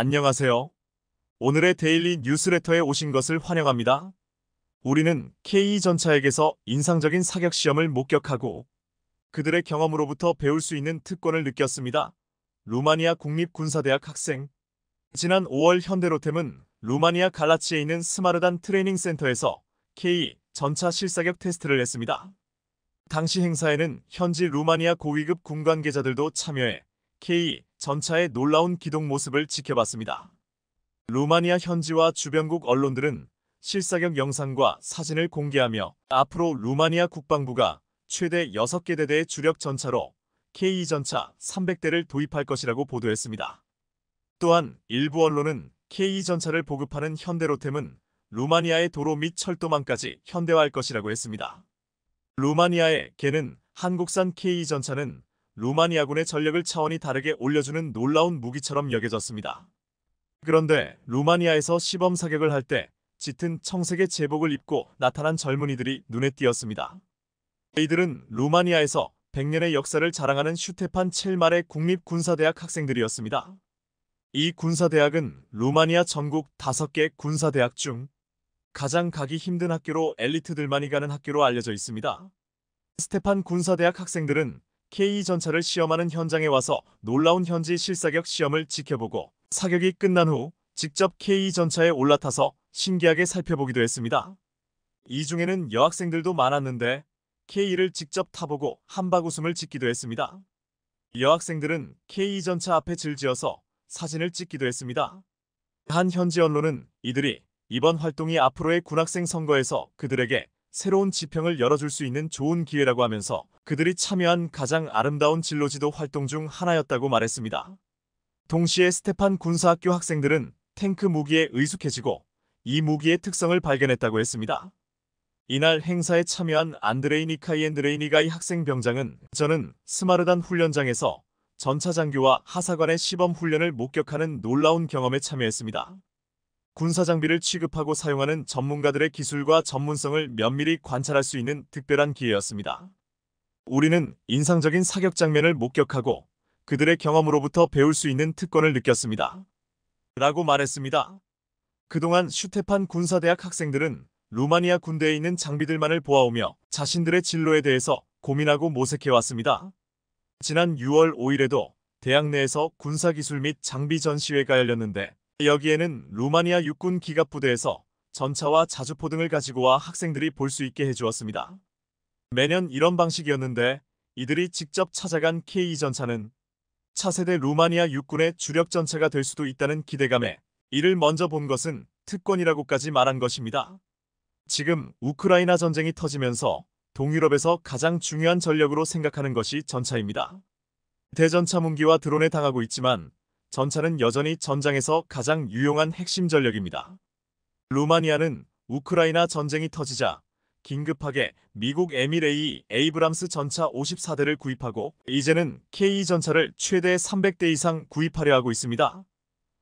안녕하세요. 오늘의 데일리 뉴스레터에 오신 것을 환영합니다. 우리는 K전차에게서 인상적인 사격 시험을 목격하고 그들의 경험으로부터 배울 수 있는 특권을 느꼈습니다. 루마니아 국립군사대학 학생. 지난 5월 현대로템은 루마니아 갈라치에 있는 스마르단 트레이닝 센터에서 K전차 실사격 테스트를 했습니다. 당시 행사에는 현지 루마니아 고위급 군 관계자들도 참여해 K전차의 놀라운 기동 모습을 지켜봤습니다. 루마니아 현지와 주변국 언론들은 실사격 영상과 사진을 공개하며 앞으로 루마니아 국방부가 최대 6개 대대의 주력 전차로 K전차 300대를 도입할 것이라고 보도했습니다. 또한 일부 언론은 K전차를 보급하는 현대로템은 루마니아의 도로 및 철도망까지 현대화할 것이라고 했습니다. 루마니아의 개는 한국산 K전차는 루마니아군의 전력을 차원이 다르게 올려주는 놀라운 무기처럼 여겨졌습니다. 그런데 루마니아에서 시범 사격을 할 때 짙은 청색의 제복을 입고 나타난 젊은이들이 눈에 띄었습니다. 이들은 루마니아에서 100년의 역사를 자랑하는 슈테판 첼말의 국립군사대학 학생들이었습니다. 이 군사대학은 루마니아 전국 5개 군사대학 중 가장 가기 힘든 학교로 엘리트들만이 가는 학교로 알려져 있습니다. 스테판 군사대학 학생들은 K전차를 시험하는 현장에 와서 놀라운 현지 실사격 시험을 지켜보고 사격이 끝난 후 직접 K전차에 올라타서 신기하게 살펴보기도 했습니다. 이 중에는 여학생들도 많았는데 K를 직접 타보고 한바구음을 짓기도 했습니다. 여학생들은 K전차 앞에 줄지어서 사진을 찍기도 했습니다. 한 현지 언론은 이들이 이번 활동이 앞으로의 군학생 선거에서 그들에게 새로운 지평을 열어줄 수 있는 좋은 기회라고 하면서 그들이 참여한 가장 아름다운 진로지도 활동 중 하나였다고 말했습니다. 동시에 스테판 군사학교 학생들은 탱크 무기에 의숙해지고 이 무기의 특성을 발견했다고 했습니다. 이날 행사에 참여한 안드레이 니카이 학생 병장은 저는 스마르단 훈련장에서 전차 장교와 하사관의 시범 훈련을 목격하는 놀라운 경험에 참여했습니다. 군사 장비를 취급하고 사용하는 전문가들의 기술과 전문성을 면밀히 관찰할 수 있는 특별한 기회였습니다. 우리는 인상적인 사격 장면을 목격하고 그들의 경험으로부터 배울 수 있는 특권을 느꼈습니다. 라고 말했습니다. 그동안 슈테판 군사대학 학생들은 루마니아 군대에 있는 장비들만을 보아오며 자신들의 진로에 대해서 고민하고 모색해왔습니다. 지난 6월 5일에도 대학 내에서 군사기술 및 장비 전시회가 열렸는데 여기에는 루마니아 육군 기갑부대에서 전차와 자주포 등을 가지고 와 학생들이 볼 수 있게 해주었습니다. 매년 이런 방식이었는데 이들이 직접 찾아간 K전차는 차세대 루마니아 육군의 주력 전차가 될 수도 있다는 기대감에 이를 먼저 본 것은 특권이라고까지 말한 것입니다. 지금 우크라이나 전쟁이 터지면서 동유럽에서 가장 중요한 전력으로 생각하는 것이 전차입니다. 대전차 문기와 드론에 당하고 있지만 전차는 여전히 전장에서 가장 유용한 핵심 전력입니다. 루마니아는 우크라이나 전쟁이 터지자 긴급하게 미국 에밀A 에이브람스 전차 54대를 구입하고 이제는 K전차를 최대 300대 이상 구입하려 하고 있습니다.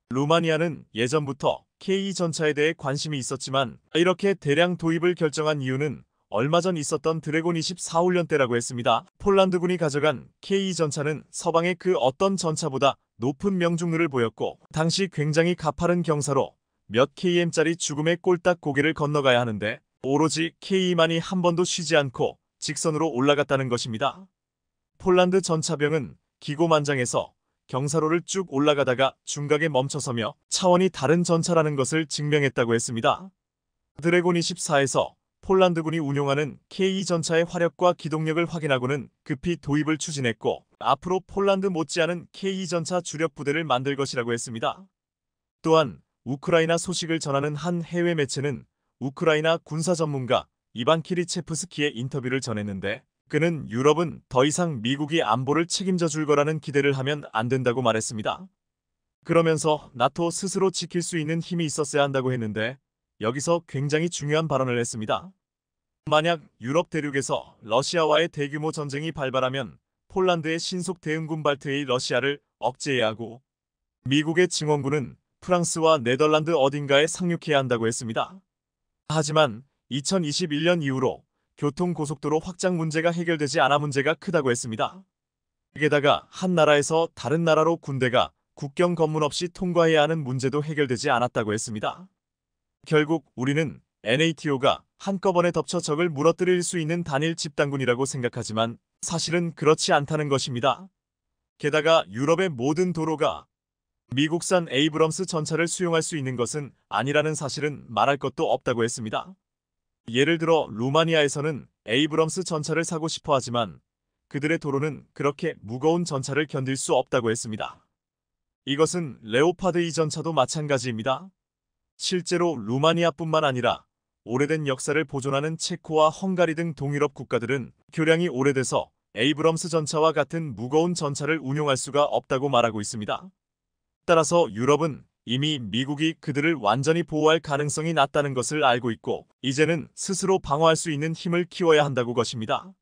루마니아는 예전부터 K전차에 대해 관심이 있었지만 이렇게 대량 도입을 결정한 이유는 얼마 전 있었던 드래곤 24 훈련 때라고 했습니다. 폴란드군이 가져간 K전차는 서방의 그 어떤 전차보다 높은 명중률을 보였고 당시 굉장히 가파른 경사로 몇 km짜리 죽음의 꼴딱 고개를 건너가야 하는데 오로지 K만이 한 번도 쉬지 않고 직선으로 올라갔다는 것입니다. 폴란드 전차병은 기고만장해서 경사로를 쭉 올라가다가 중각에 멈춰서며 차원이 다른 전차라는 것을 증명했다고 했습니다. 드래곤 24에서 폴란드군이 운용하는 K전차의 화력과 기동력을 확인하고는 급히 도입을 추진했고 앞으로 폴란드 못지않은 K전차 주력 부대를 만들 것이라고 했습니다. 또한 우크라이나 소식을 전하는 한 해외 매체는 우크라이나 군사 전문가 이반 키리체프스키의 인터뷰를 전했는데 그는 유럽은 더 이상 미국이 안보를 책임져 줄 거라는 기대를 하면 안 된다고 말했습니다. 그러면서 나토 스스로 지킬 수 있는 힘이 있었어야 한다고 했는데 여기서 굉장히 중요한 발언을 했습니다. 만약 유럽 대륙에서 러시아와의 대규모 전쟁이 발발하면 폴란드의 신속 대응군 발트의 러시아를 억제해야 하고 미국의 증원군은 프랑스와 네덜란드 어딘가에 상륙해야 한다고 했습니다. 하지만 2021년 이후로 교통고속도로 확장 문제가 해결되지 않아 문제가 크다고 했습니다. 게다가 한 나라에서 다른 나라로 군대가 국경 검문 없이 통과해야 하는 문제도 해결되지 않았다고 했습니다. 결국 우리는 NATO가 한꺼번에 덮쳐 적을 무너뜨릴 수 있는 단일 집단군이라고 생각하지만 사실은 그렇지 않다는 것입니다. 게다가 유럽의 모든 도로가 미국산 에이브럼스 전차를 수용할 수 있는 것은 아니라는 사실은 말할 것도 없다고 했습니다. 예를 들어 루마니아에서는 에이브럼스 전차를 사고 싶어 하지만 그들의 도로는 그렇게 무거운 전차를 견딜 수 없다고 했습니다. 이것은 레오파드 2 전차도 마찬가지입니다. 실제로 루마니아뿐만 아니라 오래된 역사를 보존하는 체코와 헝가리 등 동유럽 국가들은 교량이 오래돼서 에이브럼스 전차와 같은 무거운 전차를 운용할 수가 없다고 말하고 있습니다. 따라서 유럽은 이미 미국이 그들을 완전히 보호할 가능성이 낮다는 것을 알고 있고 이제는 스스로 방어할 수 있는 힘을 키워야 한다고 것입니다.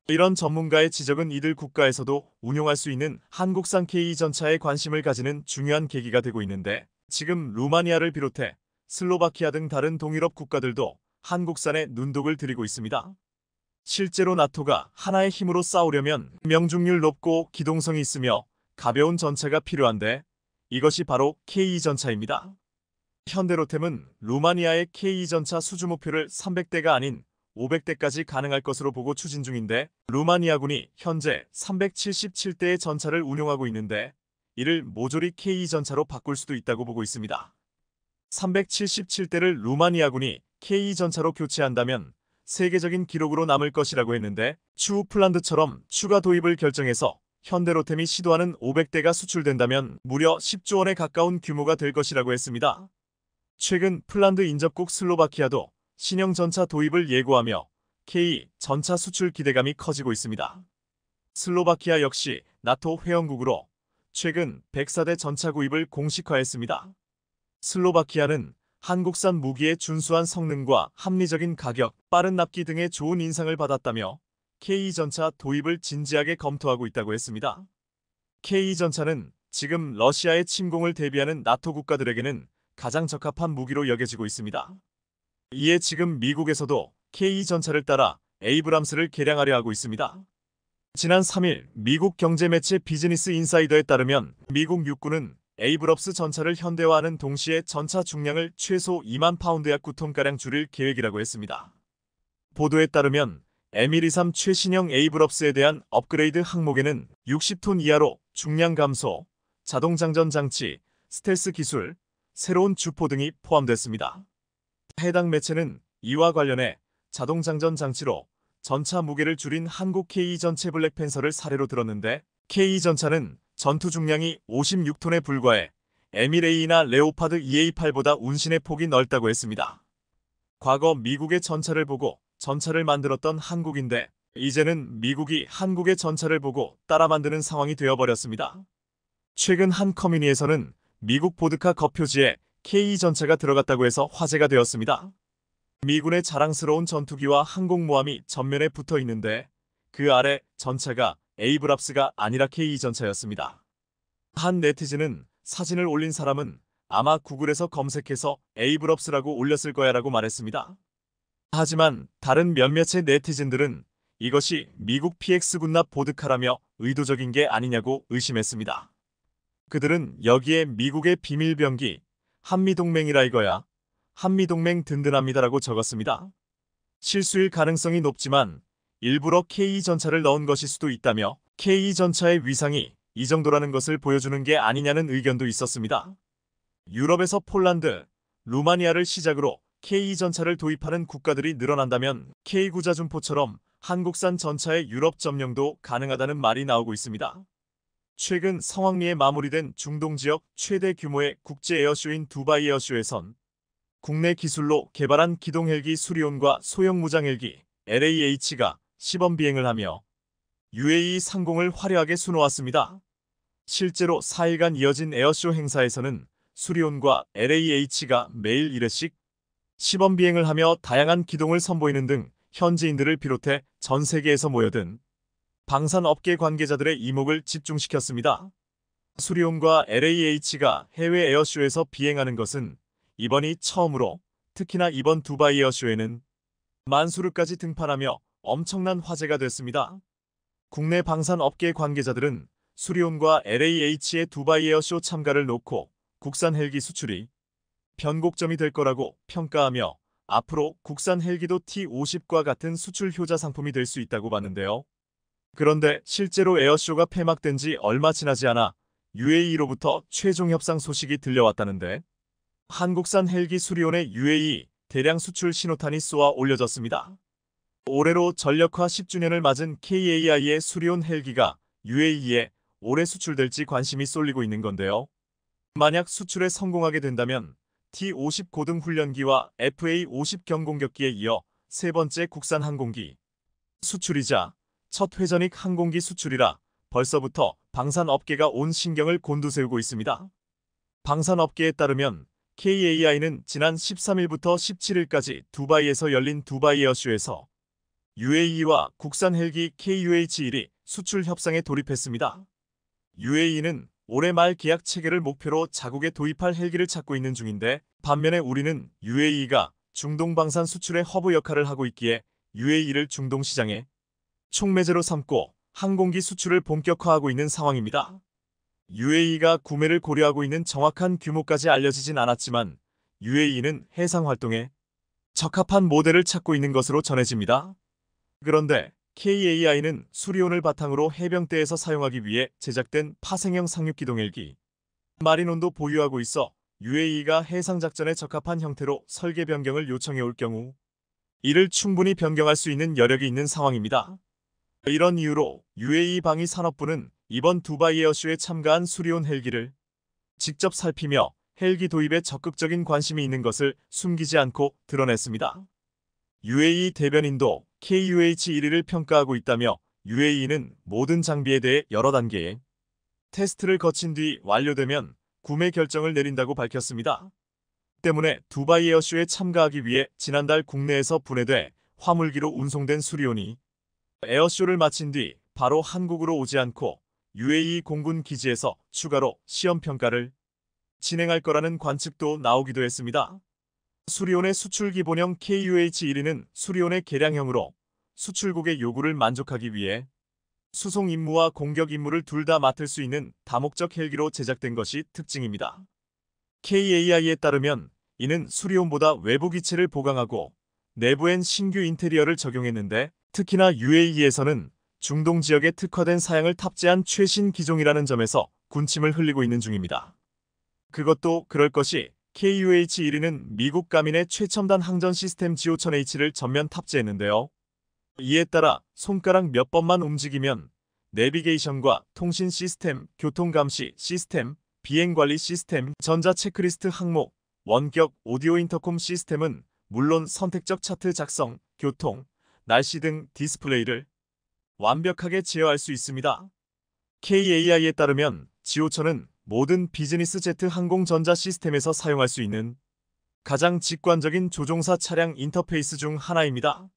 이런 전문가의 지적은 이들 국가에서도 운용할 수 있는 한국산 K 전차에 관심을 가지는 중요한 계기가 되고 있는데 지금 루마니아를 비롯해 슬로바키아 등 다른 동유럽 국가들도 한국산에 눈독을 들이고 있습니다. 실제로 나토가 하나의 힘으로 싸우려면 명중률 높고 기동성이 있으며 가벼운 전차가 필요한데 이것이 바로 K 전차입니다. 현대로템은 루마니아의 K 전차 수주 목표를 300대가 아닌 500대까지 가능할 것으로 보고 추진 중인데 루마니아군이 현재 377대의 전차를 운용하고 있는데 이를 모조리 K 전차로 바꿀 수도 있다고 보고 있습니다. 377대를 루마니아군이 K 전차로 교체한다면 세계적인 기록으로 남을 것이라고 했는데 추후 폴란드처럼 추가 도입을 결정해서 현대로템이 시도하는 500대가 수출된다면 무려 10조 원에 가까운 규모가 될 것이라고 했습니다. 최근 폴란드 인접국 슬로바키아도 신형 전차 도입을 예고하며 K 전차 수출 기대감이 커지고 있습니다. 슬로바키아 역시 나토 회원국으로 최근 104대 전차 구입을 공식화했습니다. 슬로바키아는 한국산 무기의 준수한 성능과 합리적인 가격, 빠른 납기 등의 좋은 인상을 받았다며 K 전차 도입을 진지하게 검토하고 있다고 했습니다. K 전차는 지금 러시아의 침공을 대비하는 나토 국가들에게는 가장 적합한 무기로 여겨지고 있습니다. 이에 지금 미국에서도 K 전차를 따라 에이브람스를 개량하려 하고 있습니다. 지난 3일 미국 경제 매체 비즈니스 인사이더에 따르면 미국 육군은 에이브럼스 전차를 현대화하는 동시에 전차 중량을 최소 2만 파운드약 9톤가량 줄일 계획이라고 했습니다. 보도에 따르면 M123 최신형 에이브럼스에 대한 업그레이드 항목에는 60톤 이하로 중량 감소, 자동 장전 장치, 스텔스 기술, 새로운 주포 등이 포함됐습니다. 해당 매체는 이와 관련해 자동 장전 장치로 전차 무게를 줄인 한국 K 전체 블랙팬서를 사례로 들었는데 K 전차는 전투 중량이 56톤에 불과해 M1A나 레오파드 EA8보다 운신의 폭이 넓다고 했습니다. 과거 미국의 전차를 보고 전차를 만들었던 한국인데 이제는 미국이 한국의 전차를 보고 따라 만드는 상황이 되어버렸습니다. 최근 한 커뮤니에서는 미국 보드카 거표지에 K 전차가 들어갔다고 해서 화제가 되었습니다. 미군의 자랑스러운 전투기와 항공모함이 전면에 붙어 있는데 그 아래 전차가 에이브람스가 아니라 K 전차였습니다. 한 네티즌은 사진을 올린 사람은 아마 구글에서 검색해서 에이브럼스라고 올렸을 거야 라고 말했습니다. 하지만 다른 몇몇의 네티즌들은 이것이 미국 PX 군납 보드카라며 의도적인 게 아니냐고 의심했습니다. 그들은 여기에 미국의 비밀병기 한미동맹이라 이거야. 한미동맹 든든합니다라고 적었습니다. 실수일 가능성이 높지만 일부러 K 전차를 넣은 것일 수도 있다며 K 전차의 위상이 이 정도라는 것을 보여주는 게 아니냐는 의견도 있었습니다. 유럽에서 폴란드, 루마니아를 시작으로 K 전차를 도입하는 국가들이 늘어난다면 K 구자준포처럼 한국산 전차의 유럽 점령도 가능하다는 말이 나오고 있습니다. 최근 성황리에 마무리된 중동 지역 최대 규모의 국제 에어쇼인 두바이 에어쇼에선 국내 기술로 개발한 기동 헬기 수리온과 소형 무장 헬기 LAH가 시범 비행을 하며 UAE 상공을 화려하게 수놓았습니다. 실제로 4일간 이어진 에어쇼 행사에서는 수리온과 LAH가 매일 1회씩 시범 비행을 하며 다양한 기동을 선보이는 등 현지인들을 비롯해 전 세계에서 모여든 방산업계 관계자들의 이목을 집중시켰습니다. 수리온과 LAH가 해외 에어쇼에서 비행하는 것은 이번이 처음으로 특히나 이번 두바이 에어쇼에는 만수르까지 등판하며 엄청난 화제가 됐습니다. 국내 방산업계 관계자들은 수리온과 LAH의 두바이 에어쇼 참가를 놓고 국산 헬기 수출이 변곡점이 될 거라고 평가하며 앞으로 국산 헬기도 T-50과 같은 수출 효자 상품이 될 수 있다고 봤는데요. 그런데 실제로 에어쇼가 폐막된 지 얼마 지나지 않아 UAE로부터 최종 협상 소식이 들려왔다는데 한국산 헬기 수리온의 UAE 대량 수출 신호탄이 쏘아 올려졌습니다. 올해로 전력화 10주년을 맞은 KAI의 수리온 헬기가 UAE에 올해 수출될지 관심이 쏠리고 있는 건데요. 만약 수출에 성공하게 된다면 T-50 고등 훈련기와 FA-50 경공격기에 이어 세 번째 국산 항공기 수출이자 첫 회전익 항공기 수출이라 벌써부터 방산업계가 온 신경을 곤두세우고 있습니다. 방산업계에 따르면 KAI는 지난 13일부터 17일까지 두바이에서 열린 두바이 에어쇼에서 UAE와 국산 헬기 KUH-1이 수출 협상에 돌입했습니다. UAE는 올해 말 계약 체결을 목표로 자국에 도입할 헬기를 찾고 있는 중인데 반면에 우리는 UAE가 중동 방산 수출의 허브 역할을 하고 있기에 UAE를 중동 시장에 촉매제로 삼고 항공기 수출을 본격화하고 있는 상황입니다. UAE가 구매를 고려하고 있는 정확한 규모까지 알려지진 않았지만 UAE는 해상 활동에 적합한 모델을 찾고 있는 것으로 전해집니다. 그런데 KAI는 수리온을 바탕으로 해병대에서 사용하기 위해 제작된 파생형 상륙기동 헬기 마린온도 보유하고 있어 UAE가 해상작전에 적합한 형태로 설계 변경을 요청해 올 경우 이를 충분히 변경할 수 있는 여력이 있는 상황입니다. 이런 이유로 UAE 방위산업부는 이번 두바이 에어쇼에 참가한 수리온 헬기를 직접 살피며 헬기 도입에 적극적인 관심이 있는 것을 숨기지 않고 드러냈습니다. UAE 대변인도 KUH-1을 평가하고 있다며 UAE는 모든 장비에 대해 여러 단계의 테스트를 거친 뒤 완료되면 구매 결정을 내린다고 밝혔습니다. 때문에 두바이 에어쇼에 참가하기 위해 지난달 국내에서 분해돼 화물기로 운송된 수리온이 에어쇼를 마친 뒤 바로 한국으로 오지 않고 UAE 공군 기지에서 추가로 시험평가를 진행할 거라는 관측도 나오기도 했습니다. 수리온의 수출 기본형 KUH-1은 수리온의 개량형으로 수출국의 요구를 만족하기 위해 수송 임무와 공격 임무를 둘 다 맡을 수 있는 다목적 헬기로 제작된 것이 특징입니다. KAI에 따르면 이는 수리온보다 외부 기체를 보강하고 내부엔 신규 인테리어를 적용했는데 특히나 UAE에서는 중동 지역에 특화된 사양을 탑재한 최신 기종이라는 점에서 군침을 흘리고 있는 중입니다. 그것도 그럴 것이 KUH-1은 미국 가민의 최첨단 항전 시스템 G5000H를 전면 탑재했는데요. 이에 따라 손가락 몇 번만 움직이면 내비게이션과 통신 시스템, 교통감시 시스템, 비행관리 시스템, 전자 체크리스트 항목, 원격 오디오 인터콤 시스템은 물론 선택적 차트 작성, 교통, 날씨 등 디스플레이를 완벽하게 제어할 수 있습니다. KAI에 따르면 G5000은 모든 비즈니스 제트 항공 전자 시스템에서 사용할 수 있는 가장 직관적인 조종사 차량 인터페이스 중 하나입니다.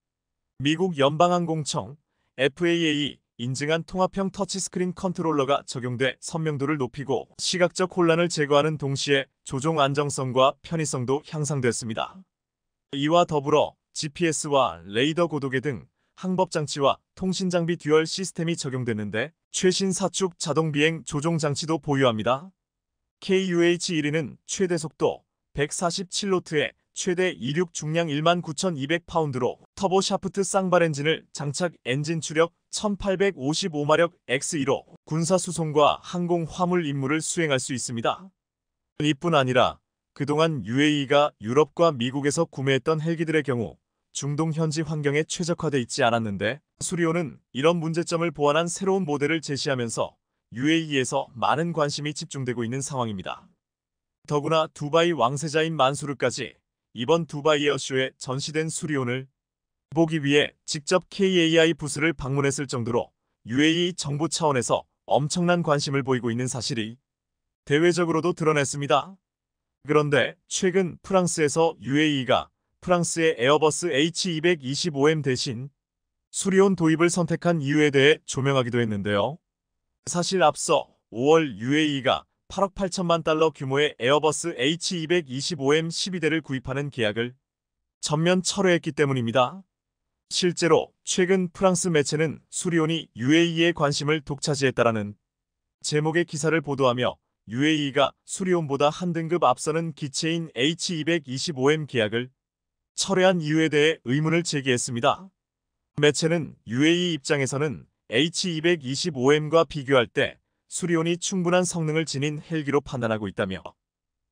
미국 연방항공청 FAA 인증한 통합형 터치스크린 컨트롤러가 적용돼 선명도를 높이고 시각적 혼란을 제거하는 동시에 조종 안정성과 편의성도 향상됐습니다. 이와 더불어 GPS와 레이더 고도계 등 항법장치와 통신장비 듀얼 시스템이 적용됐는데 최신 사축 자동비행 조종 장치도 보유합니다. KUH-1은 최대 속도 147노트에 최대 이륙 중량 19,200파운드로 터보 샤프트 쌍발 엔진을 장착 엔진 추력 1855마력 X2로 군사 수송과 항공 화물 임무를 수행할 수 있습니다. 이뿐 아니라 그동안 UAE가 유럽과 미국에서 구매했던 헬기들의 경우 중동 현지 환경에 최적화돼 있지 않았는데 수리온은 이런 문제점을 보완한 새로운 모델을 제시하면서 UAE에서 많은 관심이 집중되고 있는 상황입니다. 더구나 두바이 왕세자인 만수르까지 이번 두바이 에어쇼에 전시된 수리온을 보기 위해 직접 KAI 부스를 방문했을 정도로 UAE 정부 차원에서 엄청난 관심을 보이고 있는 사실이 대외적으로도 드러냈습니다. 그런데 최근 프랑스에서 UAE가 프랑스의 에어버스 H225M 대신 수리온 도입을 선택한 이유에 대해 조명하기도 했는데요. 사실 앞서 5월 UAE가 8억 8천만 달러 규모의 에어버스 H225M 12대를 구입하는 계약을 전면 철회했기 때문입니다. 실제로 최근 프랑스 매체는 수리온이 UAE의 관심을 독차지했다라는 제목의 기사를 보도하며 UAE가 수리온보다 한 등급 앞서는 기체인 H225M 계약을 철회한 이유에 대해 의문을 제기했습니다. 매체는 UAE 입장에서는 H225M과 비교할 때 수리온이 충분한 성능을 지닌 헬기로 판단하고 있다며,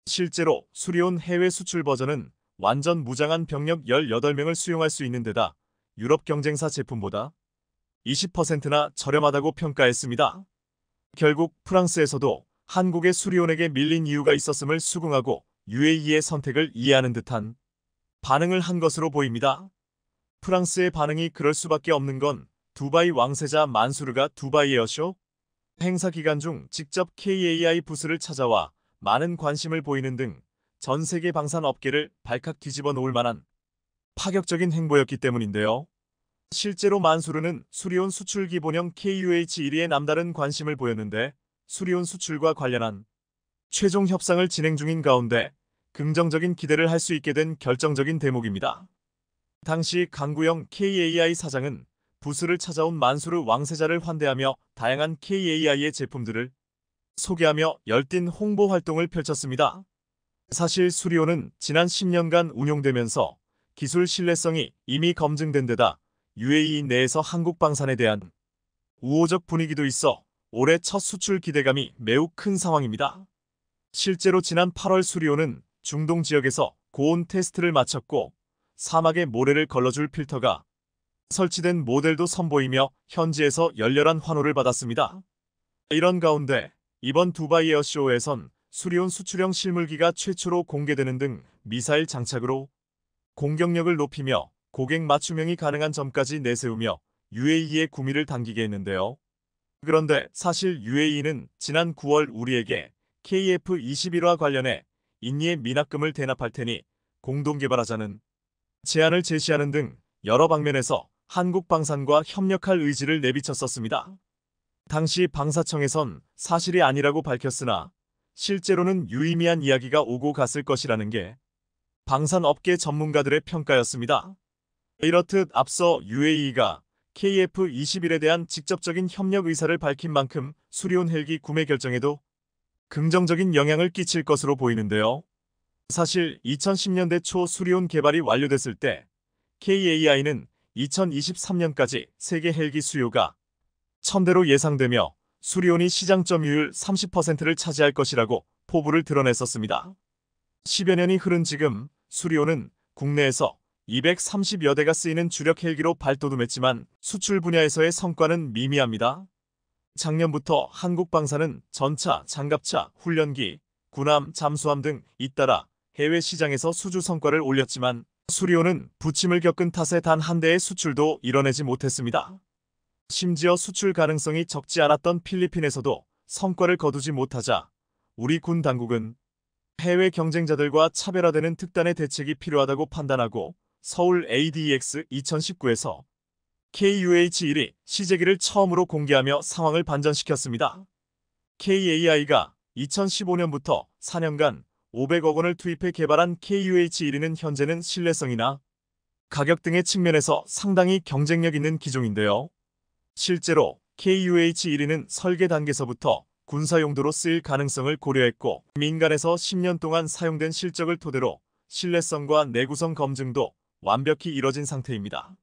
실제로 수리온 해외 수출 버전은 완전 무장한 병력 18명을 수용할 수 있는 데다 유럽 경쟁사 제품보다 20%나 저렴하다고 평가했습니다. 결국 프랑스에서도 한국의 수리온에게 밀린 이유가 있었음을 수긍하고 UAE의 선택을 이해하는 듯한 반응을 한 것으로 보입니다. 프랑스의 반응이 그럴 수밖에 없는 건 두바이 왕세자 만수르가 두바이 에어쇼 행사 기간 중 직접 KAI 부스를 찾아와 많은 관심을 보이는 등 전 세계 방산 업계를 발칵 뒤집어 놓을 만한 파격적인 행보였기 때문인데요. 실제로 만수르는 수리온 수출 기본형 KUH-1에 남다른 관심을 보였는데, 수리온 수출과 관련한 최종 협상을 진행 중인 가운데 긍정적인 기대를 할 수 있게 된 결정적인 대목입니다. 당시 강구영 KAI 사장은 부스를 찾아온 만수르 왕세자를 환대하며 다양한 KAI의 제품들을 소개하며 열띤 홍보 활동을 펼쳤습니다. 사실 수리온은 지난 10년간 운용되면서 기술 신뢰성이 이미 검증된 데다 UAE 내에서 한국 방산에 대한 우호적 분위기도 있어 올해 첫 수출 기대감이 매우 큰 상황입니다. 실제로 지난 8월 수리온은 중동 지역에서 고온 테스트를 마쳤고 사막에 모래를 걸러줄 필터가 설치된 모델도 선보이며 현지에서 열렬한 환호를 받았습니다. 이런 가운데 이번 두바이 에어쇼에선 수리온 수출형 실물기가 최초로 공개되는 등 미사일 장착으로 공격력을 높이며 고객 맞춤형이 가능한 점까지 내세우며 UAE의 구미를 당기게 했는데요. 그런데 사실 UAE는 지난 9월 우리에게 KF-21과 관련해 인니의 미납금을 대납할 테니 공동 개발하자는 제안을 제시하는 등 여러 방면에서 한국 방산과 협력할 의지를 내비쳤었습니다. 당시 방사청에선 사실이 아니라고 밝혔으나 실제로는 유의미한 이야기가 오고 갔을 것이라는 게 방산업계 전문가들의 평가였습니다. 이렇듯 앞서 UAE가 KF-21에 대한 직접적인 협력 의사를 밝힌 만큼 수리온 헬기 구매 결정에도 긍정적인 영향을 끼칠 것으로 보이는데요. 사실 2010년대 초 수리온 개발이 완료됐을 때 KAI는 2023년까지 세계 헬기 수요가 1000대로 예상되며 수리온이 시장 점유율 30%를 차지할 것이라고 포부를 드러냈었습니다. 10여 년이 흐른 지금 수리온은 국내에서 230여 대가 쓰이는 주력 헬기로 발돋움했지만 수출 분야에서의 성과는 미미합니다. 작년부터 한국 방산은 전차, 장갑차, 훈련기, 군함, 잠수함 등 잇따라 해외 시장에서 수주 성과를 올렸지만 수리온은 부침을 겪은 탓에 단 한 대의 수출도 이뤄내지 못했습니다. 심지어 수출 가능성이 적지 않았던 필리핀에서도 성과를 거두지 못하자 우리 군 당국은 해외 경쟁자들과 차별화되는 특단의 대책이 필요하다고 판단하고 서울 ADEX 2019에서 KUH-1이 시제기를 처음으로 공개하며 상황을 반전시켰습니다. KAI가 2015년부터 4년간 500억 원을 투입해 개발한 KUH-1은 현재는 신뢰성이나 가격 등의 측면에서 상당히 경쟁력 있는 기종인데요. 실제로 KUH-1은 설계 단계서부터 군사 용도로 쓰일 가능성을 고려했고 민간에서 10년 동안 사용된 실적을 토대로 신뢰성과 내구성 검증도 완벽히 이뤄진 상태입니다.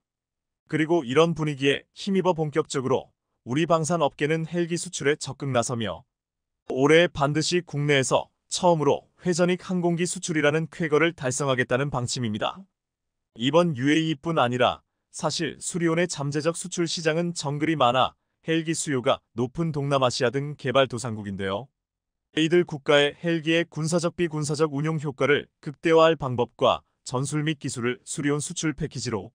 그리고 이런 분위기에 힘입어 본격적으로 우리 방산업계는 헬기 수출에 적극 나서며 올해 반드시 국내에서 처음으로 회전익 항공기 수출이라는 쾌거를 달성하겠다는 방침입니다. 이번 UAE뿐 아니라 사실 수리온의 잠재적 수출 시장은 정글이 많아 헬기 수요가 높은 동남아시아 등 개발도상국인데요. 이들 국가의 헬기의 군사적 비군사적 운용 효과를 극대화할 방법과 전술 및 기술을 수리온 수출 패키지로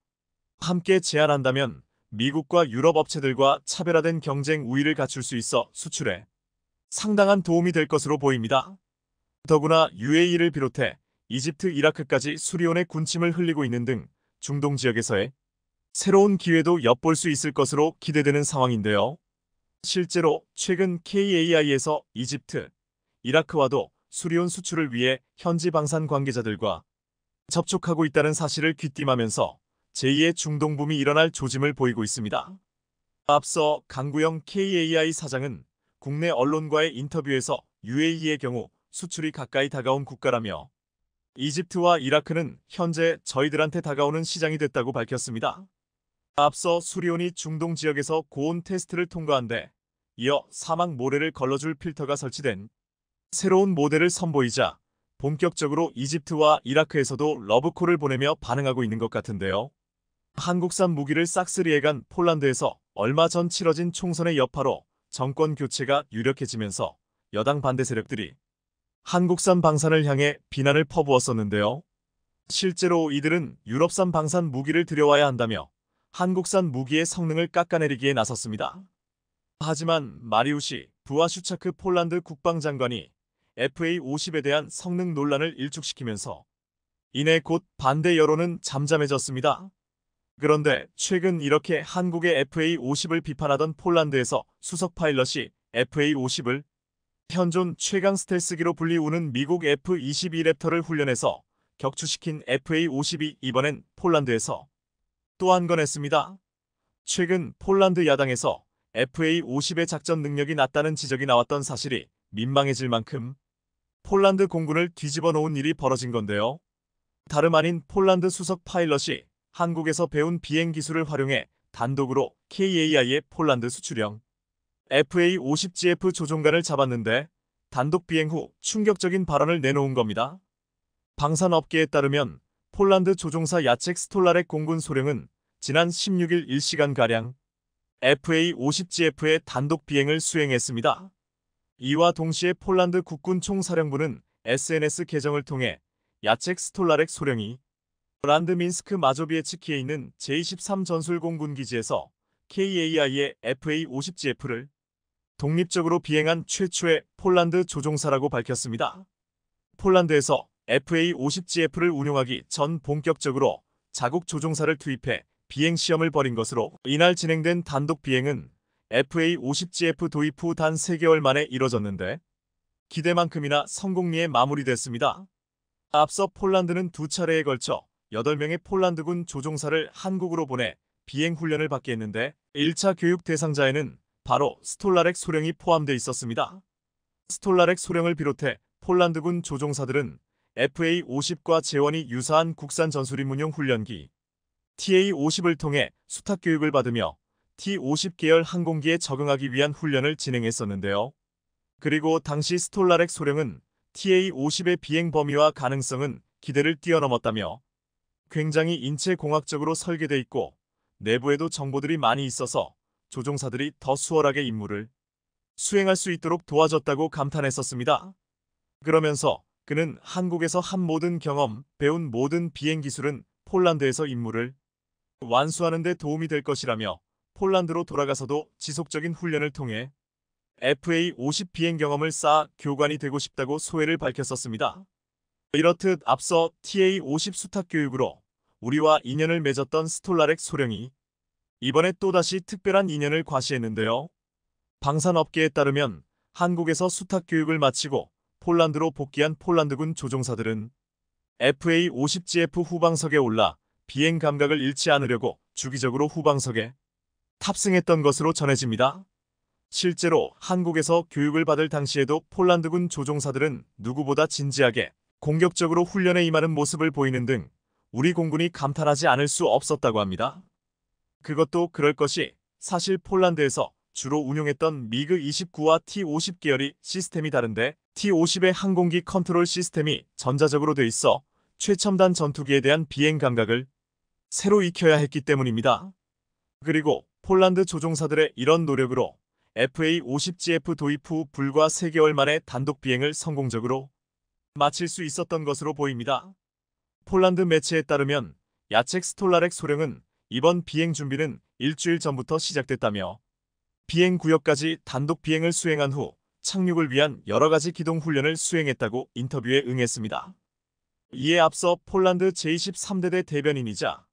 함께 제안한다면 미국과 유럽 업체들과 차별화된 경쟁 우위를 갖출 수 있어 수출에 상당한 도움이 될 것으로 보입니다. 더구나 UAE를 비롯해 이집트, 이라크까지 수리온의 군침을 흘리고 있는 등 중동 지역에서의 새로운 기회도 엿볼 수 있을 것으로 기대되는 상황인데요. 실제로 최근 KAI에서 이집트, 이라크와도 수리온 수출을 위해 현지 방산 관계자들과 접촉하고 있다는 사실을 귀띔하면서 제2의 중동붐이 일어날 조짐을 보이고 있습니다. 앞서 강구영 KAI 사장은 국내 언론과의 인터뷰에서 UAE의 경우 수출이 가까이 다가온 국가라며 이집트와 이라크는 현재 저희들한테 다가오는 시장이 됐다고 밝혔습니다. 앞서 수리온이 중동 지역에서 고온 테스트를 통과한 데 이어 사막 모래를 걸러줄 필터가 설치된 새로운 모델을 선보이자 본격적으로 이집트와 이라크에서도 러브콜을 보내며 반응하고 있는 것 같은데요. 한국산 무기를 싹쓸이해간 폴란드에서 얼마 전 치러진 총선의 여파로 정권 교체가 유력해지면서 여당 반대 세력들이 한국산 방산을 향해 비난을 퍼부었었는데요. 실제로 이들은 유럽산 방산 무기를 들여와야 한다며 한국산 무기의 성능을 깎아내리기에 나섰습니다. 하지만 마리우시 부아슈차크 폴란드 국방장관이 FA50에 대한 성능 논란을 일축시키면서 이내 곧 반대 여론은 잠잠해졌습니다. 그런데 최근 이렇게 한국의 FA50을 비판하던 폴란드에서 수석 파일럿이 FA50을 현존 최강 스텔스기로 불리우는 미국 F-22 랩터를 훈련해서 격추시킨 FA50이 이번엔 폴란드에서 또 한 건 했습니다. 최근 폴란드 야당에서 FA50의 작전 능력이 낮다는 지적이 나왔던 사실이 민망해질 만큼 폴란드 공군을 뒤집어 놓은 일이 벌어진 건데요. 다름 아닌 폴란드 수석 파일럿이 한국에서 배운 비행 기술을 활용해 단독으로 KAI의 폴란드 수출형 FA50GF 조종관을 잡았는데 단독 비행 후 충격적인 발언을 내놓은 겁니다. 방산업계에 따르면 폴란드 조종사 야첵 스톨라렉 공군 소령은 지난 16일 1시간가량 FA50GF의 단독 비행을 수행했습니다. 이와 동시에 폴란드 국군 총사령부는 SNS 계정을 통해 야첵 스톨라렉 소령이 란드민스크 마조비에츠키에 있는 제23 전술공군기지에서 KAI의 FA50GF를 독립적으로 비행한 최초의 폴란드 조종사라고 밝혔습니다. 폴란드에서 FA50GF를 운용하기 전 본격적으로 자국 조종사를 투입해 비행 시험을 벌인 것으로 이날 진행된 단독 비행은 FA50GF 도입 후 단 3개월 만에 이뤄졌는데 기대만큼이나 성공리에 마무리됐습니다. 앞서 폴란드는 두 차례에 걸쳐 8명의 폴란드군 조종사를 한국으로 보내 비행 훈련을 받게 했는데 1차 교육 대상자에는 바로 스톨라렉 소령이 포함돼 있었습니다. 스톨라렉 소령을 비롯해 폴란드군 조종사들은 FA50과 재원이 유사한 국산 전술임문용 훈련기 TA50을 통해 수탁 교육을 받으며 T50 계열 항공기에 적응하기 위한 훈련을 진행했었는데요. 그리고 당시 스톨라렉 소령은 TA50의 비행 범위와 가능성은 기대를 뛰어넘었다며 굉장히 인체공학적으로 설계돼 있고 내부에도 정보들이 많이 있어서 조종사들이 더 수월하게 임무를 수행할 수 있도록 도와줬다고 감탄했었습니다. 그러면서 그는 한국에서 한 모든 경험, 배운 모든 비행 기술은 폴란드에서 임무를 완수하는 데 도움이 될 것이라며 폴란드로 돌아가서도 지속적인 훈련을 통해 FA50 비행 경험을 쌓아 교관이 되고 싶다고 소회를 밝혔었습니다. 이렇듯 앞서 TA50 수탁 교육으로 우리와 인연을 맺었던 스톨라렉 소령이 이번에 또다시 특별한 인연을 과시했는데요. 방산업계에 따르면 한국에서 수탁 교육을 마치고 폴란드로 복귀한 폴란드군 조종사들은 FA50GF 후방석에 올라 비행 감각을 잃지 않으려고 주기적으로 후방석에 탑승했던 것으로 전해집니다. 실제로 한국에서 교육을 받을 당시에도 폴란드군 조종사들은 누구보다 진지하게 공격적으로 훈련에 임하는 모습을 보이는 등 우리 공군이 감탄하지 않을 수 없었다고 합니다. 그것도 그럴 것이 사실 폴란드에서 주로 운용했던 미그 29와 T50 계열이 시스템이 다른데 T50의 항공기 컨트롤 시스템이 전자적으로 돼 있어 최첨단 전투기에 대한 비행 감각을 새로 익혀야 했기 때문입니다. 그리고 폴란드 조종사들의 이런 노력으로 FA50GF 도입 후 불과 3개월 만에 단독 비행을 성공적으로 마칠 수 있었던 것으로 보입니다. 폴란드 매체에 따르면 야첵 스톨라렉 소령은 이번 비행 준비는 일주일 전부터 시작됐다며 비행 구역까지 단독 비행을 수행한 후 착륙을 위한 여러가지 기동 훈련을 수행했다고 인터뷰에 응했습니다. 이에 앞서 폴란드 제23대대 대변인이자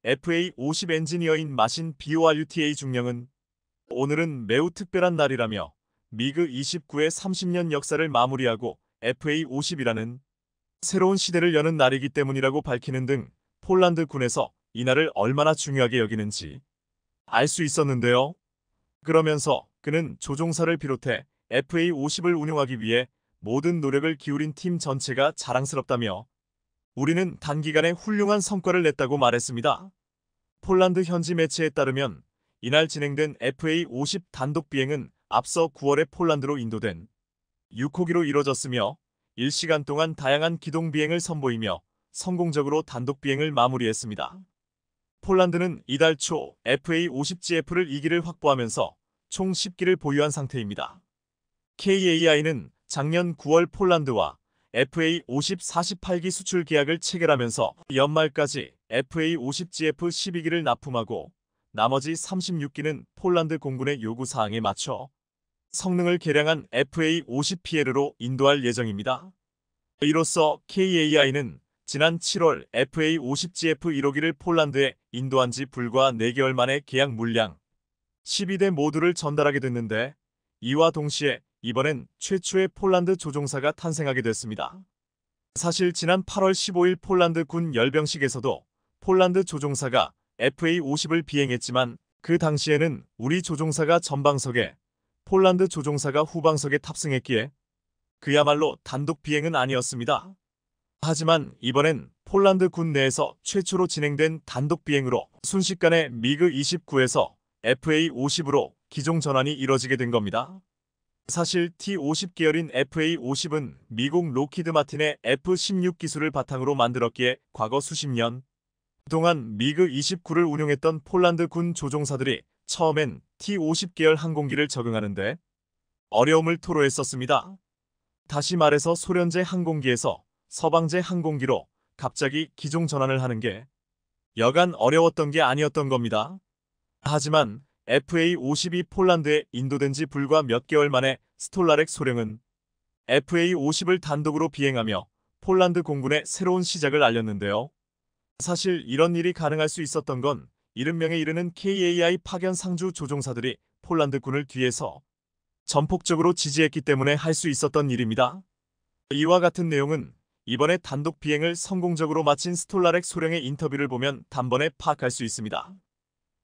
FA50 엔지니어인 마신 BORUTA 중령은 오늘은 매우 특별한 날이라며 미그 29의 30년 역사를 마무리하고 FA50이라는 새로운 시대를 여는 날이기 때문이라고 밝히는 등 폴란드 군에서 이날을 얼마나 중요하게 여기는지 알 수 있었는데요. 그러면서 그는 조종사를 비롯해 FA50을 운용하기 위해 모든 노력을 기울인 팀 전체가 자랑스럽다며 우리는 단기간에 훌륭한 성과를 냈다고 말했습니다. 폴란드 현지 매체에 따르면 이날 진행된 FA50 단독 비행은 앞서 9월에 폴란드로 인도된 6호기로 이뤄졌으며 1시간 동안 다양한 기동 비행을 선보이며 성공적으로 단독 비행을 마무리했습니다. 폴란드는 이달 초 FA50GF를 2기를 확보하면서 총 10기를 보유한 상태입니다. KAI는 작년 9월 폴란드와 FA50 48기 수출 계약을 체결하면서 연말까지 FA50GF 12기를 납품하고 나머지 36기는 폴란드 공군의 요구사항에 맞춰 성능을 개량한 FA50PL로 인도할 예정입니다. 이로써 KAI는 지난 7월 FA50GF 1호기를 폴란드에 인도한 지 불과 4개월 만에 계약 물량 12대 모두를 전달하게 됐는데 이와 동시에 이번엔 최초의 폴란드 조종사가 탄생하게 됐습니다. 사실 지난 8월 15일 폴란드 군 열병식에서도 폴란드 조종사가 FA50을 비행했지만 그 당시에는 우리 조종사가 전방석에 폴란드 조종사가 후방석에 탑승했기에 그야말로 단독 비행은 아니었습니다. 하지만 이번엔 폴란드 군 내에서 최초로 진행된 단독 비행으로 순식간에 미그 29에서 FA50으로 기종 전환이 이뤄지게 된 겁니다. 사실 T50 계열인 FA50은 미국 로키드 마틴의 F-16 기술을 바탕으로 만들었기에 과거 수십 년 동안 미그 29를 운용했던 폴란드 군 조종사들이 처음엔 T50 계열 항공기를 적응하는데 어려움을 토로했었습니다. 다시 말해서 소련제 항공기에서 서방제 항공기로 갑자기 기종 전환을 하는 게 여간 어려웠던 게 아니었던 겁니다. 하지만 FA50이 폴란드에 인도된 지 불과 몇 개월 만에 스톨라렉 소령은 FA50을 단독으로 비행하며 폴란드 공군의 새로운 시작을 알렸는데요. 사실 이런 일이 가능할 수 있었던 건 70명에 이르는 KAI 파견 상주 조종사들이 폴란드 군을 뒤에서 전폭적으로 지지했기 때문에 할 수 있었던 일입니다. 이와 같은 내용은 이번에 단독 비행을 성공적으로 마친 스톨라렉 소령의 인터뷰를 보면 단번에 파악할 수 있습니다.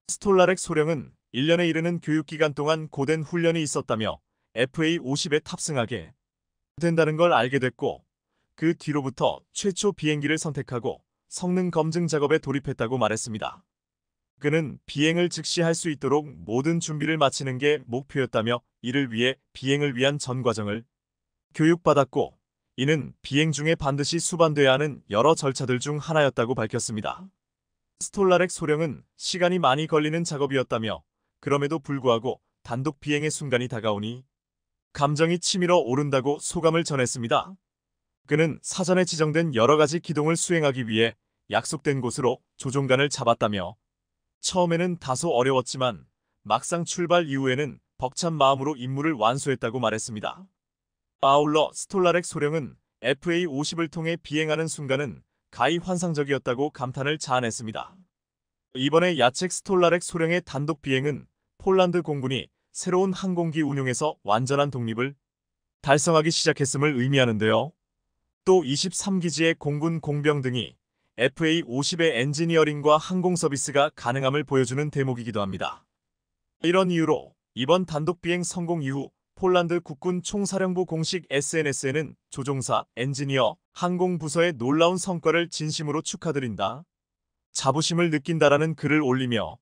스톨라렉 소령은 1년에 이르는 교육기간 동안 고된 훈련이 있었다며 FA50에 탑승하게 된다는 걸 알게 됐고 그 뒤로부터 최초 비행기를 선택하고 성능 검증 작업에 돌입했다고 말했습니다. 그는 비행을 즉시 할 수 있도록 모든 준비를 마치는 게 목표였다며 이를 위해 비행을 위한 전 과정을 교육받았고 이는 비행 중에 반드시 수반돼야 하는 여러 절차들 중 하나였다고 밝혔습니다. 스톨라렉 소령은 시간이 많이 걸리는 작업이었다며 그럼에도 불구하고 단독 비행의 순간이 다가오니 감정이 치밀어 오른다고 소감을 전했습니다. 그는 사전에 지정된 여러 가지 기동을 수행하기 위해 약속된 곳으로 조종관을 잡았다며 처음에는 다소 어려웠지만 막상 출발 이후에는 벅찬 마음으로 임무를 완수했다고 말했습니다. 아울러 스톨라렉 소령은 FA50을 통해 비행하는 순간은 가히 환상적이었다고 감탄을 자아냈습니다. 이번에 야책 스톨라렉 소령의 단독 비행은 폴란드 공군이 새로운 항공기 운용에서 완전한 독립을 달성하기 시작했음을 의미하는데요. 또 23기지의 공군 공병 등이 FA50의 엔지니어링과 항공 서비스가 가능함을 보여주는 대목이기도 합니다. 이런 이유로 이번 단독 비행 성공 이후 폴란드 국군 총사령부 공식 SNS에는 조종사, 엔지니어, 항공부서의 놀라운 성과를 진심으로 축하드린다. 자부심을 느낀다라는 글을 올리며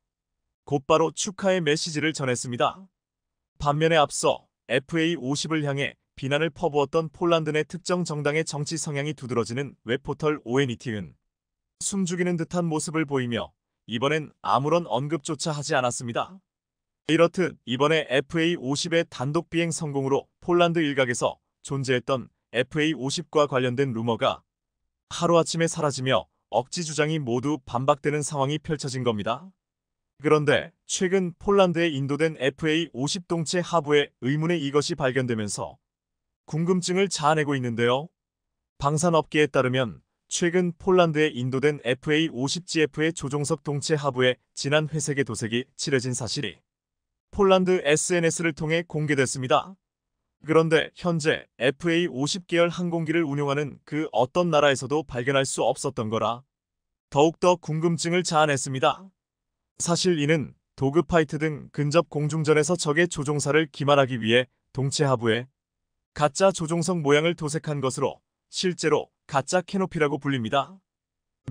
곧바로 축하의 메시지를 전했습니다. 반면에 앞서 FA50을 향해 비난을 퍼부었던 폴란드 내 특정 정당의 정치 성향이 두드러지는 웹포털 ONET은 숨죽이는 듯한 모습을 보이며 이번엔 아무런 언급조차 하지 않았습니다. 이렇듯 이번에 FA50의 단독 비행 성공으로 폴란드 일각에서 존재했던 FA50과 관련된 루머가 하루아침에 사라지며 억지 주장이 모두 반박되는 상황이 펼쳐진 겁니다. 그런데 최근 폴란드에 인도된 FA50 동체 하부에 의문의 이것이 발견되면서 궁금증을 자아내고 있는데요. 방산업계에 따르면 최근 폴란드에 인도된 FA50GF의 조종석 동체 하부에 진한 회색의 도색이 칠해진 사실이 폴란드 SNS를 통해 공개됐습니다. 그런데 현재 FA50 계열 항공기를 운용하는 그 어떤 나라에서도 발견할 수 없었던 거라 더욱더 궁금증을 자아냈습니다. 사실 이는 도그파이트 등 근접 공중전에서 적의 조종사를 기만하기 위해 동체 하부에 가짜 조종석 모양을 도색한 것으로 실제로 가짜 캐노피라고 불립니다.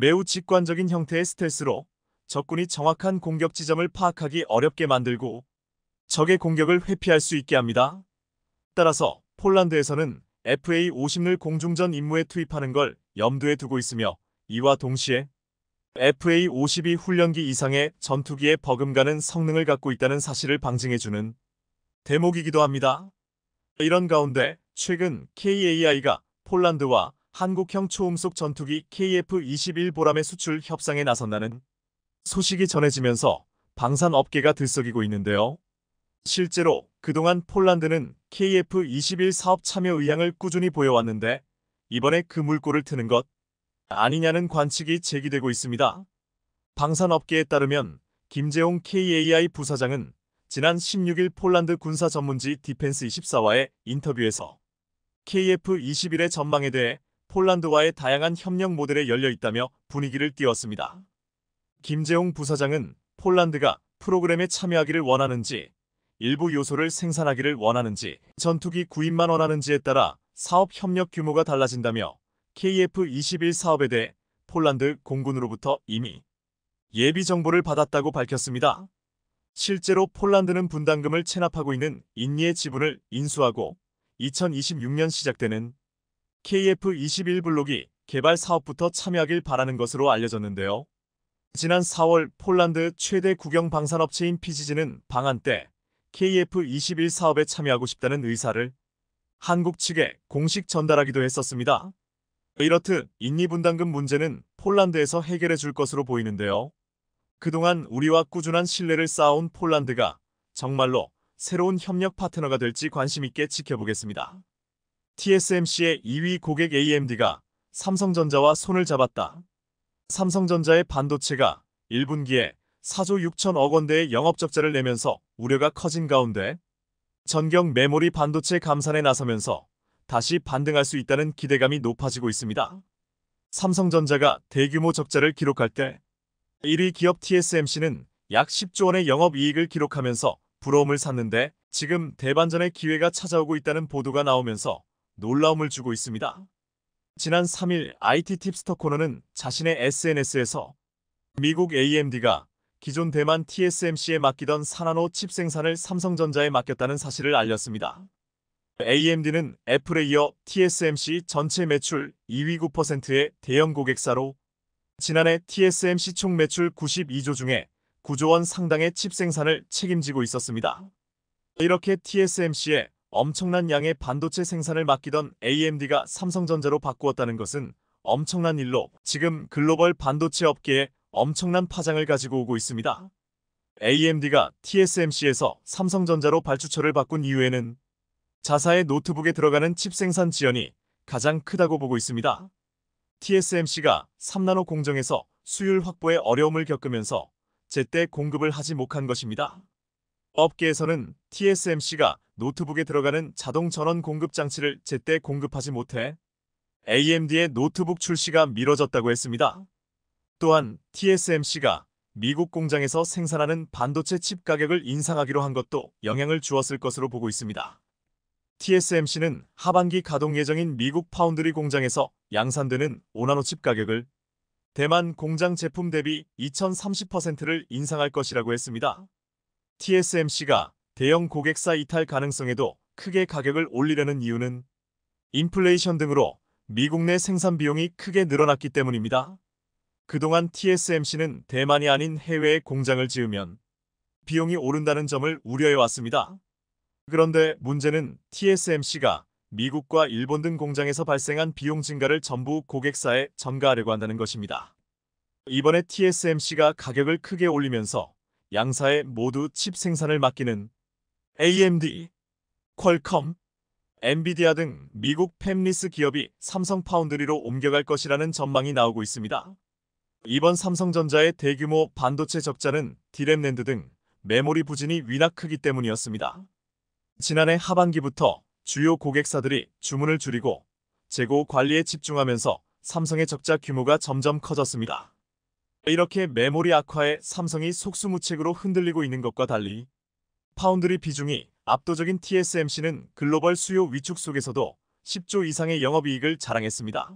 매우 직관적인 형태의 스텔스로 적군이 정확한 공격 지점을 파악하기 어렵게 만들고 적의 공격을 회피할 수 있게 합니다. 따라서 폴란드에서는 FA-50를 공중전 임무에 투입하는 걸 염두에 두고 있으며 이와 동시에 FA-52 훈련기 이상의 전투기에 버금가는 성능을 갖고 있다는 사실을 방증해주는 대목이기도 합니다. 이런 가운데 최근 KAI가 폴란드와 한국형 초음속 전투기 KF-21 보람의 수출 협상에 나선다는 소식이 전해지면서 방산업계가 들썩이고 있는데요. 실제로 그동안 폴란드는 KF-21 사업 참여 의향을 꾸준히 보여왔는데 이번에 그 물꼬를 트는 것 아니냐는 관측이 제기되고 있습니다. 방산업계에 따르면 김재홍 KAI 부사장은 지난 16일 폴란드 군사 전문지 디펜스24와의 인터뷰에서 KF-21의 전망에 대해 폴란드와의 다양한 협력 모델에 열려 있다며 분위기를 띄웠습니다. 김재홍 부사장은 폴란드가 프로그램에 참여하기를 원하는지, 일부 요소를 생산하기를 원하는지, 전투기 구입만 원하는지에 따라 사업 협력 규모가 달라진다며 KF-21 사업에 대해 폴란드 공군으로부터 이미 예비 정보를 받았다고 밝혔습니다. 실제로 폴란드는 분담금을 체납하고 있는 인니의 지분을 인수하고 2026년 시작되는 KF-21 블록이 개발 사업부터 참여하길 바라는 것으로 알려졌는데요. 지난 4월 폴란드 최대 국영 방산업체인 PGG는 방한 때 KF-21 사업에 참여하고 싶다는 의사를 한국 측에 공식 전달하기도 했었습니다. 이렇듯 인니 분담금 문제는 폴란드에서 해결해 줄 것으로 보이는데요. 그동안 우리와 꾸준한 신뢰를 쌓아온 폴란드가 정말로 새로운 협력 파트너가 될지 관심 있게 지켜보겠습니다. TSMC의 2위 고객 AMD가 삼성전자와 손을 잡았다. 삼성전자의 반도체가 1분기에 4조 6천억 원대의 영업적자를 내면서 우려가 커진 가운데 전격 메모리 반도체 감산에 나서면서 다시 반등할 수 있다는 기대감이 높아지고 있습니다. 삼성전자가 대규모 적자를 기록할 때 1위 기업 TSMC는 약 10조 원의 영업이익을 기록하면서 부러움을 샀는데 지금 대반전의 기회가 찾아오고 있다는 보도가 나오면서 놀라움을 주고 있습니다. 지난 3일 IT 팁스터 코너는 자신의 SNS에서 미국 AMD가 기존 대만 TSMC에 맡기던 4나노 칩 생산을 삼성전자에 맡겼다는 사실을 알렸습니다. AMD는 애플에 이어 TSMC 전체 매출 2위 9%의 대형 고객사로 지난해 TSMC 총 매출 92조 중에 9조 원 상당의 칩 생산을 책임지고 있었습니다. 이렇게 TSMC에 엄청난 양의 반도체 생산을 맡기던 AMD가 삼성전자로 바꾸었다는 것은 엄청난 일로 지금 글로벌 반도체 업계에 엄청난 파장을 가지고 오고 있습니다. AMD가 TSMC에서 삼성전자로 발주처를 바꾼 이유에는 자사의 노트북에 들어가는 칩 생산 지연이 가장 크다고 보고 있습니다. TSMC가 3나노 공정에서 수율 확보에 어려움을 겪으면서 제때 공급을 하지 못한 것입니다. 업계에서는 TSMC가 노트북에 들어가는 자동 전원 공급 장치를 제때 공급하지 못해 AMD의 노트북 출시가 미뤄졌다고 했습니다. 또한 TSMC가 미국 공장에서 생산하는 반도체 칩 가격을 인상하기로 한 것도 영향을 주었을 것으로 보고 있습니다. TSMC는 하반기 가동 예정인 미국 파운드리 공장에서 양산되는 5나노 칩 가격을 대만 공장 제품 대비 2030%를 인상할 것이라고 했습니다. TSMC가 대형 고객사 이탈 가능성에도 크게 가격을 올리려는 이유는 인플레이션 등으로 미국 내 생산 비용이 크게 늘어났기 때문입니다. 그동안 TSMC는 대만이 아닌 해외에 공장을 지으면 비용이 오른다는 점을 우려해왔습니다. 그런데 문제는 TSMC가 미국과 일본 등 공장에서 발생한 비용 증가를 전부 고객사에 전가하려고 한다는 것입니다. 이번에 TSMC가 가격을 크게 올리면서 양사에 모두 칩 생산을 맡기는 AMD, 퀄컴, 엔비디아 등 미국 팹리스 기업이 삼성 파운드리로 옮겨갈 것이라는 전망이 나오고 있습니다. 이번 삼성전자의 대규모 반도체 적자는 디램 낸드 등 메모리 부진이 위낙 크기 때문이었습니다. 지난해 하반기부터 주요 고객사들이 주문을 줄이고 재고 관리에 집중하면서 삼성의 적자 규모가 점점 커졌습니다. 이렇게 메모리 악화에 삼성이 속수무책으로 흔들리고 있는 것과 달리 파운드리 비중이 압도적인 TSMC는 글로벌 수요 위축 속에서도 10조 이상의 영업이익을 자랑했습니다.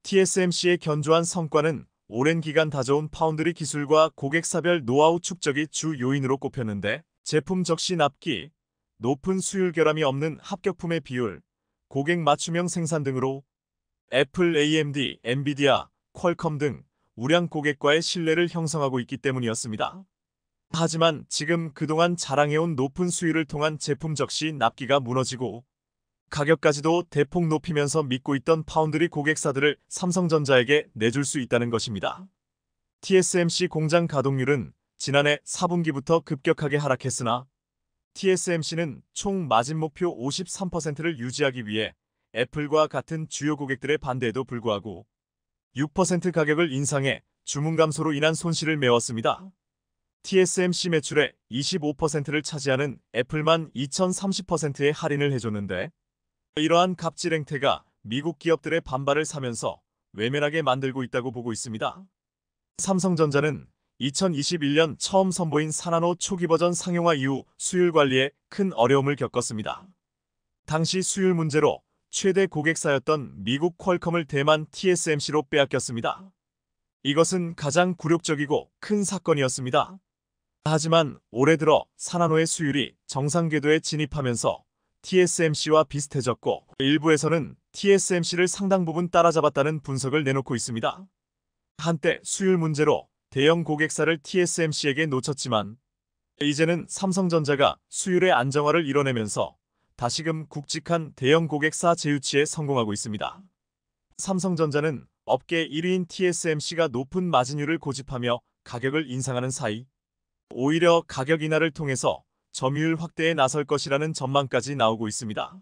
TSMC의 견조한 성과는 오랜 기간 다져온 파운드리 기술과 고객사별 노하우 축적이 주 요인으로 꼽혔는데, 제품 적시 납기, 높은 수율 결함이 없는 합격품의 비율, 고객 맞춤형 생산 등으로 애플, AMD, 엔비디아, 퀄컴 등 우량 고객과의 신뢰를 형성하고 있기 때문이었습니다. 하지만 지금 그동안 자랑해온 높은 수율을 통한 제품 적시 납기가 무너지고 가격까지도 대폭 높이면서 믿고 있던 파운드리 고객사들을 삼성전자에게 내줄 수 있다는 것입니다. TSMC 공장 가동률은 지난해 4분기부터 급격하게 하락했으나 TSMC는 총 마진 목표 53%를 유지하기 위해 애플과 같은 주요 고객들의 반대에도 불구하고 6% 가격을 인상해 주문 감소로 인한 손실을 메웠습니다. TSMC 매출의 25%를 차지하는 애플만 2030%의 할인을 해줬는데, 이러한 갑질 행태가 미국 기업들의 반발을 사면서 외면하게 만들고 있다고 보고 있습니다. 삼성전자는 2021년 처음 선보인 4나노 초기 버전 상용화 이후 수율 관리에 큰 어려움을 겪었습니다. 당시 수율 문제로 최대 고객사였던 미국 퀄컴을 대만 TSMC로 빼앗겼습니다. 이것은 가장 굴욕적이고 큰 사건이었습니다. 하지만 올해 들어 4나노의 수율이 정상 궤도에 진입하면서 TSMC와 비슷해졌고, 일부에서는 TSMC를 상당 부분 따라잡았다는 분석을 내놓고 있습니다. 한때 수율 문제로 대형 고객사를 TSMC에게 놓쳤지만 이제는 삼성전자가 수율의 안정화를 이뤄내면서 다시금 굵직한 대형 고객사 재유치에 성공하고 있습니다. 삼성전자는 업계 1위인 TSMC가 높은 마진율을 고집하며 가격을 인상하는 사이 오히려 가격 인하를 통해서 점유율 확대에 나설 것이라는 전망까지 나오고 있습니다.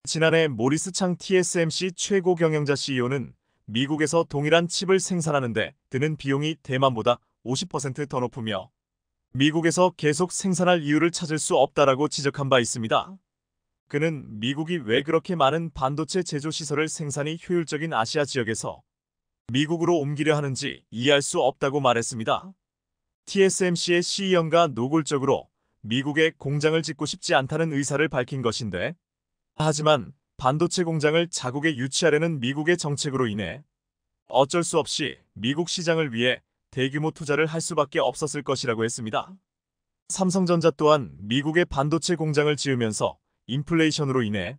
지난해 모리스 창 TSMC 최고 경영자 CEO는 미국에서 동일한 칩을 생산하는데 드는 비용이 대만보다 50% 더 높으며 미국에서 계속 생산할 이유를 찾을 수 없다라고 지적한 바 있습니다. 그는 미국이 왜 그렇게 많은 반도체 제조 시설을 생산이 효율적인 아시아 지역에서 미국으로 옮기려 하는지 이해할 수 없다고 말했습니다. TSMC의 CEO가 노골적으로 미국에 공장을 짓고 싶지 않다는 의사를 밝힌 것인데, 하지만 반도체 공장을 자국에 유치하려는 미국의 정책으로 인해 어쩔 수 없이 미국 시장을 위해 대규모 투자를 할 수밖에 없었을 것이라고 했습니다. 삼성전자 또한 미국의 반도체 공장을 지으면서 인플레이션으로 인해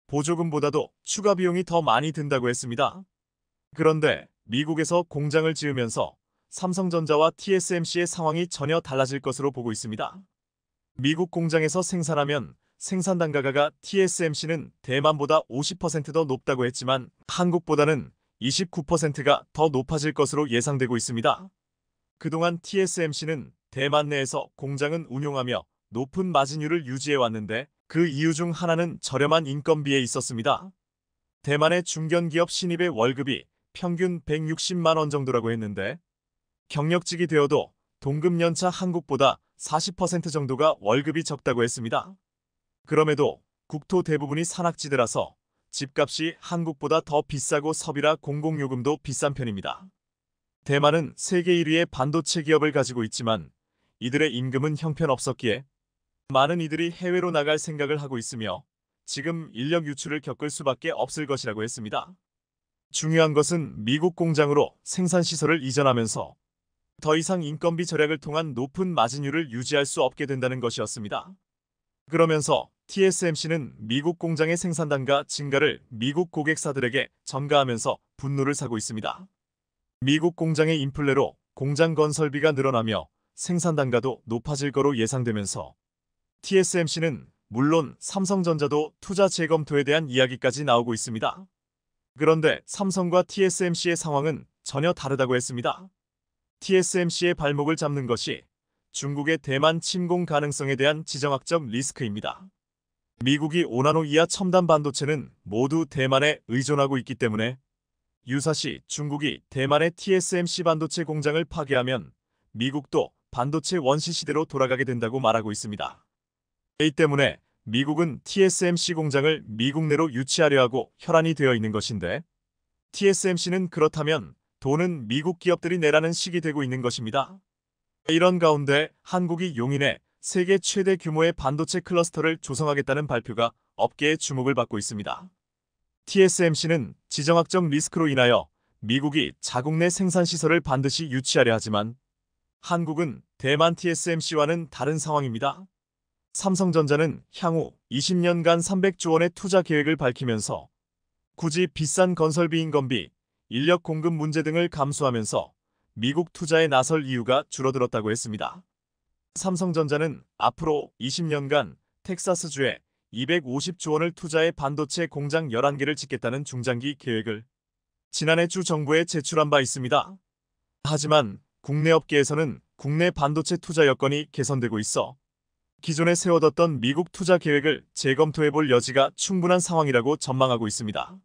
보조금보다도 추가 비용이 더 많이 든다고 했습니다. 그런데 미국에서 공장을 지으면서 삼성전자와 TSMC의 상황이 전혀 달라질 것으로 보고 있습니다. 미국 공장에서 생산하면 생산 단가가 TSMC는 대만보다 50% 더 높다고 했지만 한국보다는 29%가 더 높아질 것으로 예상되고 있습니다. 그동안 TSMC는 대만 내에서 공장은 운용하며 높은 마진율을 유지해왔는데, 그 이유 중 하나는 저렴한 인건비에 있었습니다. 대만의 중견기업 신입의 월급이 평균 160만 원 정도라고 했는데, 경력직이 되어도 동급연차 한국보다 40% 정도가 월급이 적다고 했습니다. 그럼에도 국토 대부분이 산악지대라서 집값이 한국보다 더 비싸고 서비라 공공요금도 비싼 편입니다. 대만은 세계 1위의 반도체 기업을 가지고 있지만 이들의 임금은 형편없었기에 많은 이들이 해외로 나갈 생각을 하고 있으며 지금 인력 유출을 겪을 수밖에 없을 것이라고 했습니다. 중요한 것은 미국 공장으로 생산시설을 이전하면서 더 이상 인건비 절약을 통한 높은 마진율을 유지할 수 없게 된다는 것이었습니다. 그러면서 TSMC는 미국 공장의 생산 단가 증가를 미국 고객사들에게 전가하면서 분노를 사고 있습니다. 미국 공장의 인플레로 공장 건설비가 늘어나며 생산 단가도 높아질 거로 예상되면서 TSMC는 물론 삼성전자도 투자 재검토에 대한 이야기까지 나오고 있습니다. 그런데 삼성과 TSMC의 상황은 전혀 다르다고 했습니다. TSMC의 발목을 잡는 것이 중국의 대만 침공 가능성에 대한 지정학적 리스크입니다. 미국이 5나노 이하 첨단 반도체는 모두 대만에 의존하고 있기 때문에 유사시 중국이 대만의 TSMC 반도체 공장을 파괴하면 미국도 반도체 원시 시대로 돌아가게 된다고 말하고 있습니다. 이 때문에 미국은 TSMC 공장을 미국 내로 유치하려 하고 혈안이 되어 있는 것인데, TSMC는 그렇다면 돈은 미국 기업들이 내라는 식이 되고 있는 것입니다. 이런 가운데 한국이 용인에 세계 최대 규모의 반도체 클러스터를 조성하겠다는 발표가 업계의 주목을 받고 있습니다. TSMC는 지정학적 리스크로 인하여 미국이 자국 내 생산 시설을 반드시 유치하려 하지만 한국은 대만 TSMC와는 다른 상황입니다. 삼성전자는 향후 20년간 300조 원의 투자 계획을 밝히면서 굳이 비싼 건설비 인건비, 인력 공급 문제 등을 감수하면서 미국 투자에 나설 이유가 줄어들었다고 했습니다. 삼성전자는 앞으로 20년간 텍사스주에 250조 원을 투자해 반도체 공장 11개를 짓겠다는 중장기 계획을 지난해 주 정부에 제출한 바 있습니다. 하지만 국내 업계에서는 국내 반도체 투자 여건이 개선되고 있어 기존에 세워뒀던 미국 투자 계획을 재검토해볼 여지가 충분한 상황이라고 전망하고 있습니다.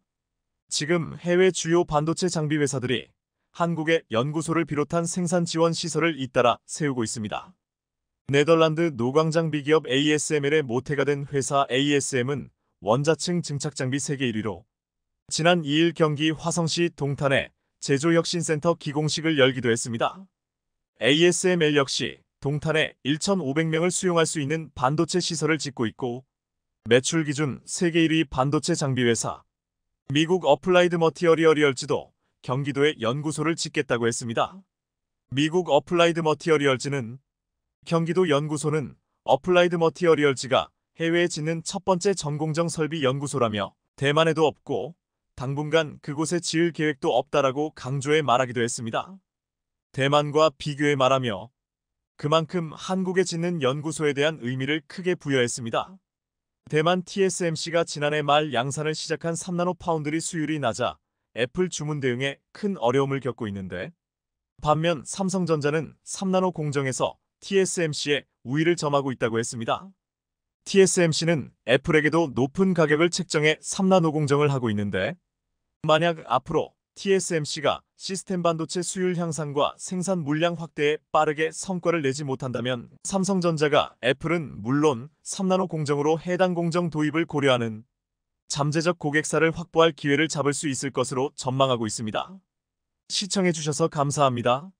지금 해외 주요 반도체 장비 회사들이 한국의 연구소를 비롯한 생산 지원 시설을 잇따라 세우고 있습니다. 네덜란드 노광장비 기업 ASML의 모태가 된 회사 ASM은 원자층 증착장비 세계 1위로 지난 2일 경기 화성시 동탄에 제조혁신센터 기공식을 열기도 했습니다. ASML 역시 동탄에 1,500명을 수용할 수 있는 반도체 시설을 짓고 있고 매출 기준 세계 1위 반도체 장비 회사 미국 어플라이드 머티어리얼즈도 경기도에 연구소를 짓겠다고 했습니다. 미국 어플라이드 머티어리얼즈는 경기도 연구소는 어플라이드 머티어리얼즈가 해외에 짓는 첫 번째 전공정 설비 연구소라며 대만에도 없고 당분간 그곳에 지을 계획도 없다라고 강조해 말하기도 했습니다. 대만과 비교해 말하며 그만큼 한국에 짓는 연구소에 대한 의미를 크게 부여했습니다. 대만 TSMC가 지난해 말 양산을 시작한 3나노 파운드리 수율이 낮아 애플 주문 대응에 큰 어려움을 겪고 있는데 반면 삼성전자는 3나노 공정에서 TSMC의 우위를 점하고 있다고 했습니다. TSMC는 애플에게도 높은 가격을 책정해 3나노 공정을 하고 있는데 만약 앞으로 TSMC가 시스템 반도체 수율 향상과 생산 물량 확대에 빠르게 성과를 내지 못한다면 삼성전자가 애플은 물론 3나노 공정으로 해당 공정 도입을 고려하는 잠재적 고객사를 확보할 기회를 잡을 수 있을 것으로 전망하고 있습니다. 시청해주셔서 감사합니다.